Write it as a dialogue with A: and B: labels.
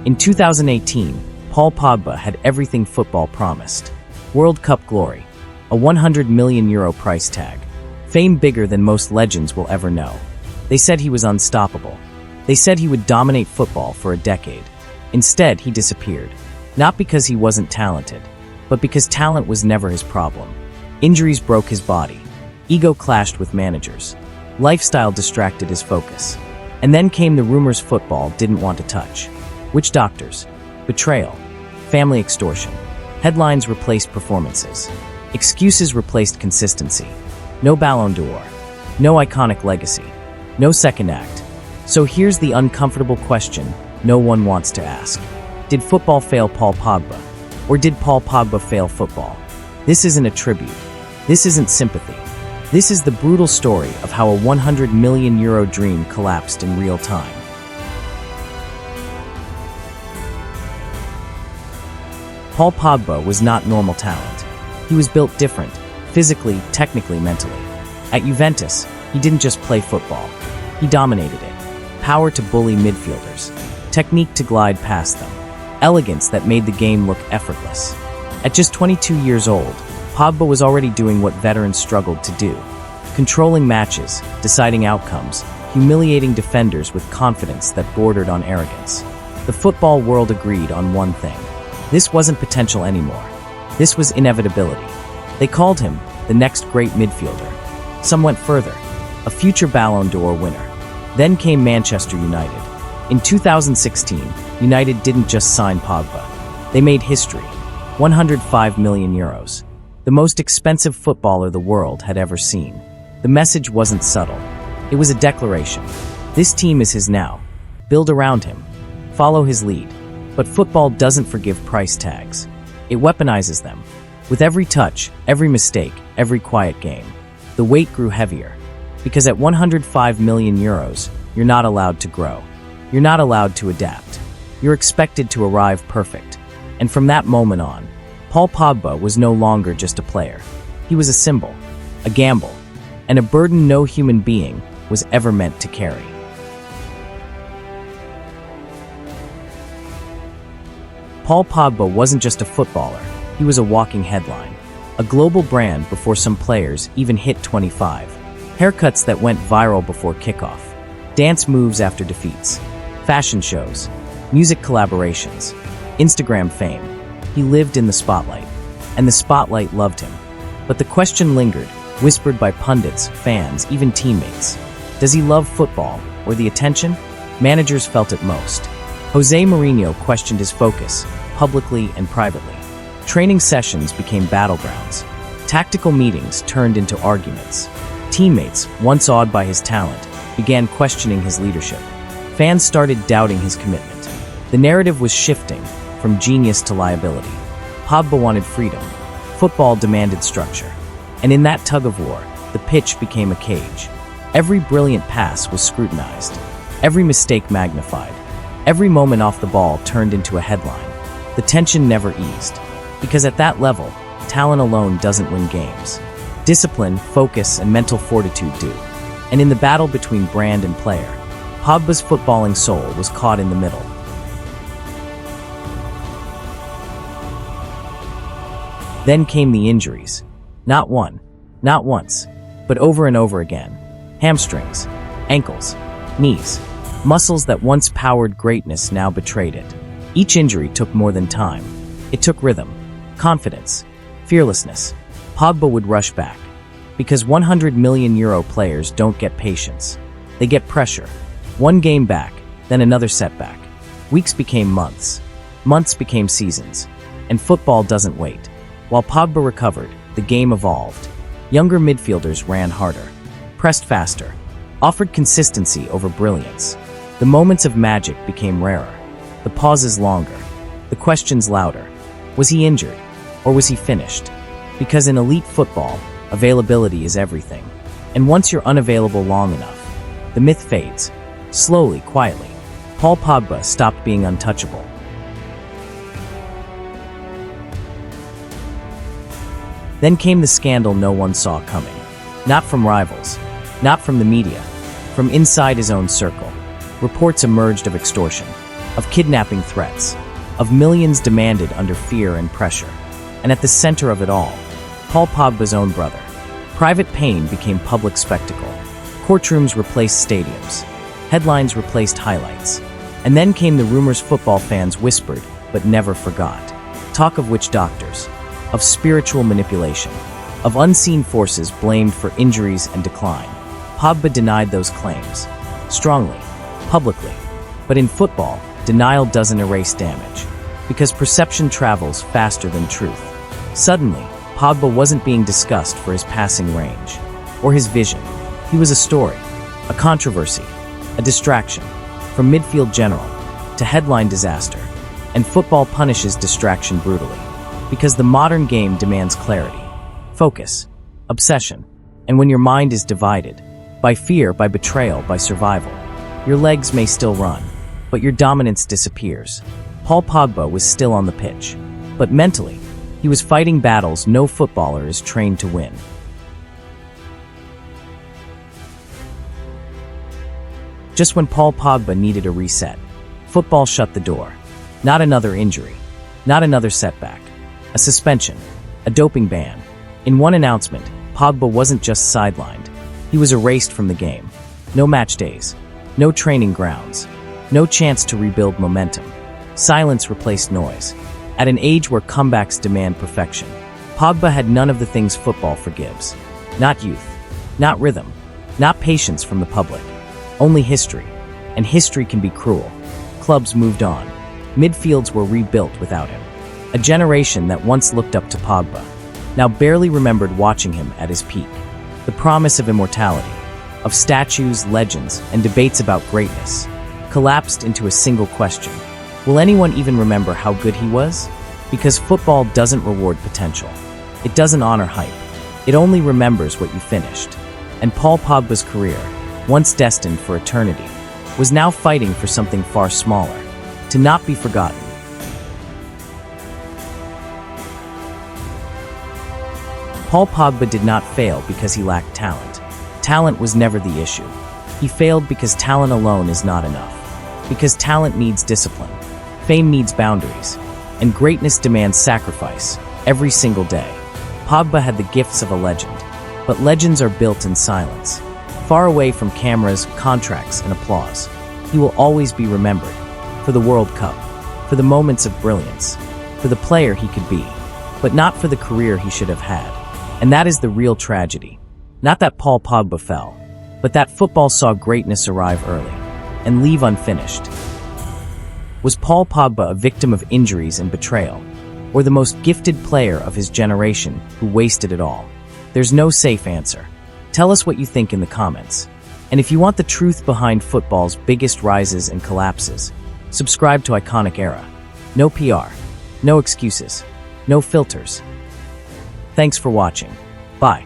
A: In 2018, Paul Pogba had everything football promised. World Cup glory, a €100 million price tag, fame bigger than most legends will ever know. They said he was unstoppable. They said he would dominate football for a decade. Instead, he disappeared. Not because he wasn't talented, but because talent was never his problem. Injuries broke his body. Ego clashed with managers. Lifestyle distracted his focus. And then came the rumors football didn't want to touch. Witch doctors, betrayal, family extortion. Headlines replaced performances. Excuses replaced consistency. No Ballon d'Or. No iconic legacy. No second act. So here's the uncomfortable question no one wants to ask. Did football fail Paul Pogba? Or did Paul Pogba fail football? This isn't a tribute. This isn't sympathy. This is the brutal story of how a €100 million dream collapsed in real time. Paul Pogba was not normal talent. He was built different, physically, technically, mentally. At Juventus, he didn't just play football. He dominated it. Power to bully midfielders. Technique to glide past them. Elegance that made the game look effortless. At just 22 years old, Pogba was already doing what veterans struggled to do. Controlling matches, deciding outcomes, humiliating defenders with confidence that bordered on arrogance. The football world agreed on one thing. This wasn't potential anymore. This was inevitability. They called him the next great midfielder. Some went further. A future Ballon d'Or winner. Then came Manchester United. In 2016, United didn't just sign Pogba. They made history. €105 million. The most expensive footballer the world had ever seen. The message wasn't subtle. It was a declaration. This team is his now. Build around him. Follow his lead. But football doesn't forgive price tags. It weaponizes them. With every touch, every mistake, every quiet game, the weight grew heavier. Because at €105 million, you're not allowed to grow. You're not allowed to adapt. You're expected to arrive perfect. And from that moment on, Paul Pogba was no longer just a player. He was a symbol, a gamble, and a burden no human being was ever meant to carry. Paul Pogba wasn't just a footballer, he was a walking headline. A global brand before some players even hit 25. Haircuts that went viral before kickoff. Dance moves after defeats. Fashion shows. Music collaborations. Instagram fame. He lived in the spotlight. And the spotlight loved him. But the question lingered, whispered by pundits, fans, even teammates. Does he love football or the attention? Managers felt it most. Jose Mourinho questioned his focus, publicly and privately. Training sessions became battlegrounds. Tactical meetings turned into arguments. Teammates, once awed by his talent, began questioning his leadership. Fans started doubting his commitment. The narrative was shifting from genius to liability. Pogba wanted freedom. Football demanded structure. And in that tug-of-war, the pitch became a cage. Every brilliant pass was scrutinized. Every mistake magnified. Every moment off the ball turned into a headline. The tension never eased. Because at that level, talent alone doesn't win games. Discipline, focus, and mental fortitude do. And in the battle between brand and player, Pogba's footballing soul was caught in the middle. Then came the injuries. Not one, not once, but over and over again. Hamstrings, ankles, knees, muscles that once powered greatness now betrayed it. Each injury took more than time. It took rhythm, confidence, fearlessness. Pogba would rush back. Because €100 million players don't get patience. They get pressure. One game back, then another setback. Weeks became months. Months became seasons. And football doesn't wait. While Pogba recovered, the game evolved. Younger midfielders ran harder, pressed faster, offered consistency over brilliance. The moments of magic became rarer. The pauses longer. The questions louder. Was he injured? Or was he finished? Because in elite football, availability is everything. And once you're unavailable long enough, the myth fades. Slowly, quietly. Paul Pogba stopped being untouchable. Then came the scandal no one saw coming. Not from rivals, not from the media, from inside his own circle. Reports emerged of extortion, of kidnapping threats, of millions demanded under fear and pressure. And at the center of it all, Paul Pogba's own brother. Private pain became public spectacle. Courtrooms replaced stadiums. Headlines replaced highlights. And then came the rumors football fans whispered but never forgot. Talk of witch doctors, of spiritual manipulation, of unseen forces blamed for injuries and decline. Pogba denied those claims, strongly, publicly. But in football, denial doesn't erase damage, because perception travels faster than truth. Suddenly, Pogba wasn't being discussed for his passing range, or his vision. He was a story, a controversy, a distraction, from midfield general to headline disaster. And football punishes distraction brutally, because the modern game demands clarity, focus, obsession. And when your mind is divided, by fear, by betrayal, by survival, your legs may still run, but your dominance disappears. Paul Pogba was still on the pitch, but mentally, he was fighting battles no footballer is trained to win. Just when Paul Pogba needed a reset, football shut the door. Not another injury, not another setback, a suspension, a doping ban. In one announcement, Pogba wasn't just sidelined, he was erased from the game. No match days, no training grounds, no chance to rebuild momentum. Silence replaced noise. At an age where comebacks demand perfection, Pogba had none of the things football forgives. Not youth, not rhythm, not patience from the public. Only history, and history can be cruel. Clubs moved on. Midfields were rebuilt without him. A generation that once looked up to Pogba now barely remembered watching him at his peak. The promise of immortality, of statues, legends, and debates about greatness, collapsed into a single question. Will anyone even remember how good he was? Because football doesn't reward potential. It doesn't honor hype. It only remembers what you finished. And Paul Pogba's career, once destined for eternity, was now fighting for something far smaller, to not be forgotten. Paul Pogba did not fail because he lacked talent. Talent was never the issue. He failed because talent alone is not enough. Because talent needs discipline, fame needs boundaries, and greatness demands sacrifice every single day. Pogba had the gifts of a legend, but legends are built in silence, far away from cameras, contracts, and applause. He will always be remembered for the World Cup, for the moments of brilliance, for the player he could be, but not for the career he should have had. And that is the real tragedy. Not that Paul Pogba fell, but that football saw greatness arrive early and leave unfinished. Was Paul Pogba a victim of injuries and betrayal, or the most gifted player of his generation who wasted it all? There's no safe answer. Tell us what you think in the comments. And if you want the truth behind football's biggest rises and collapses, subscribe to Iconic Era. No PR, no excuses, no filters. Thanks for watching. Bye.